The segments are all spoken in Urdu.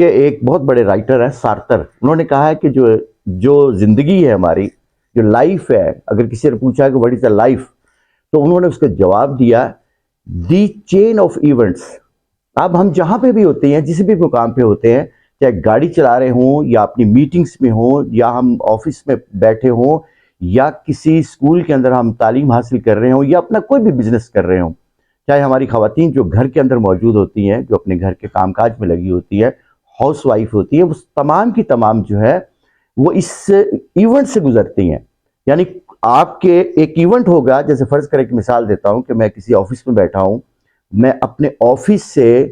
کہ ایک بہت بڑے رائٹر ہیں سارتر، انہوں نے کہا ہے کہ جو زندگی ہے ہماری، جو لائف ہے، اگر کسی نے پوچھا کہ واٹ از دا لائف، تو انہوں نے اس کا جواب دیا دی چین آف ایونٹس. اب ہم جہاں پہ بھی ہوتے ہیں، جس بھی مقام پہ ہوتے ہیں، چاہے گاڑی چلا رہے ہوں یا اپنی میٹنگز میں ہوں یا ہم آفس میں بیٹھے ہوں یا کسی اسکول کے اندر ہم تعلیم حاصل کر رہے ہوں یا اپنا کوئی بھی بزنس کر رہے ہوں، چاہے ہماری خواتین جو گھر کے اندر موجود ہوتی ہیں، جو اپنے گھر کے کام کاج میں لگی ہوتی ہے، ہاؤس وائف ہوتی ہے، وہ تمام کی تمام جو ہے وہ اس ایونٹ سے گزرتی ہیں. یعنی آپ کے ایک ایونٹ ہوگا، جیسے فرض کریں ایک مثال دیتا ہوں کہ میں کسی آفس میں بیٹھا ہوں، میں اپنے آفس سے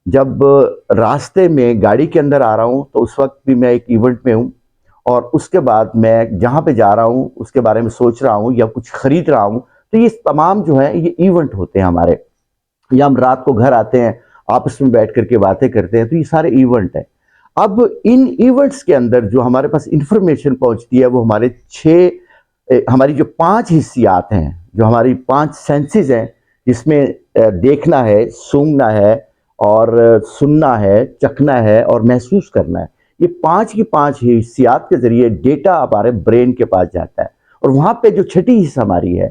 جب راستے میں گاڑی کے اندر آ رہا ہوں تو اس وقت بھی میں ایک ایونٹ میں ہوں، اور اس کے بعد میں جہاں پہ جا رہا ہوں اس کے بارے میں سوچ رہا ہوں یا کچھ خرید رہا ہوں، تو یہ تمام جو ہیں یہ ایونٹ ہوتے ہیں ہمارے. یا ہم رات کو گھر آتے ہیں، آپس میں بیٹھ کر کے باتیں کرتے ہیں، تو یہ سارے ایونٹ ہیں. اب ان ایونٹس کے اندر جو ہمارے پاس انفارمیشن پہنچتی ہے وہ ہماری جو 5 حسیات ہیں، جو ہماری 5 سینسز ہیں، جس میں دیکھنا ہے، سونگھنا ہے اور سننا ہے، چکھنا ہے اور محسوس کرنا ہے، یہ 5 کی 5 حسیات کے ذریعے ڈیٹا ہمارے برین کے پاس جاتا ہے. اور وہاں پہ جو چھٹی حصہ ہماری ہے،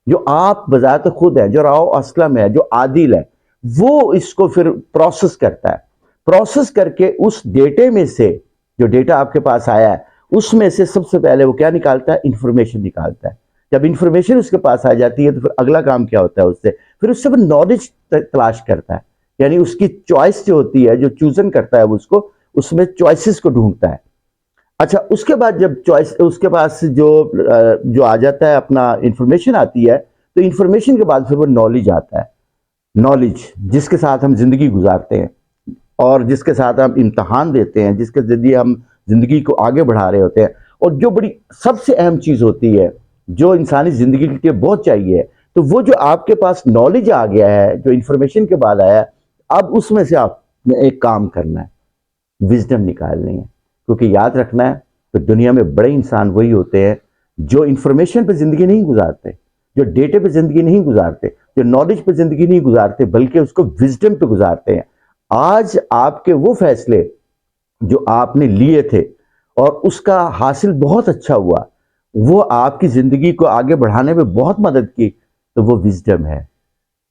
جو آپ بذات خود ہے، جو راؤ اسلم ہے، جو عادل ہے، وہ اس کو پھر پروسیس کرتا ہے. پروسیس کر کے اس ڈیٹے میں سے، جو ڈیٹا آپ کے پاس آیا ہے، اس میں سے سب سے پہلے وہ کیا نکالتا ہے؟ انفارمیشن نکالتا ہے. جب انفارمیشن اس کے پاس آ جاتی ہے تو پھر اگلا کام کیا ہوتا ہے؟ پھر اس سے وہ نالج تلاش کرتا ہے. یعنی اس کی چوائس جو ہوتی ہے، جو چوزن کرتا ہے وہ اس میں چوائسز کو ڈھونڈتا ہے. اچھا، اس کے بعد جب اس کے پاس جو آ جاتا ہے، اپنا انفارمیشن آتی ہے، تو انفارمیشن کے بعد پھر وہ نالج آتا ہے. نالج جس کے ساتھ ہم زندگی گزارتے ہیں اور جس کے ساتھ ہم امتحان دیتے ہیں، جس کے ذریعے ہم زندگی کو آگے بڑھا رہے ہوتے ہیں. اور جو بڑی سب سے اہم چیز ہوتی ہے جو انسانی زندگی کے لیے بہت چاہیے، تو وہ جو آپ کے پاس نالج آ گیا ہے، جو انفارمیشن کے بعد آیا ہے، اب اس میں سے آپ نے ایک کام کرنا ہے، وزڈم نکالنی ہے. کیونکہ یاد رکھنا ہے کہ دنیا میں بڑے انسان وہی ہوتے ہیں جو انفارمیشن پہ زندگی نہیں گزارتے، جو ڈیٹے پہ زندگی نہیں گزارتے، جو نالج پہ زندگی نہیں گزارتے، بلکہ اس کو وزڈم پہ گزارتے ہیں. آج آپ کے وہ فیصلے جو آپ نے لیے تھے اور اس کا حاصل بہت اچھا ہوا، وہ آپ کی زندگی کو آگے بڑھانے میں بہت مدد کی، تو وہ وزڈم ہے.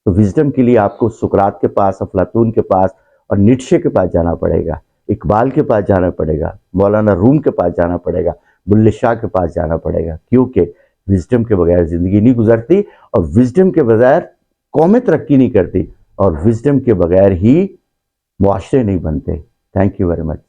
تو وزڈم کے لیے آپ کو سقراط کے پاس، افلاطون کے پاس اور نیٹشے کے پاس جانا پڑے گا، اقبال کے پاس جانا پڑے گا، مولانا روم کے پاس جانا پڑے گا، بلے شاہ کے پاس جانا پڑے گا. کیونکہ وزڈم کے بغیر زندگی نہیں گزرتی، اور وزڈم کے بغیر قومیں ترقی نہیں کرتی، اور وزڈم کے بغیر ہی معاشرے نہیں بنتے. Thank you very much.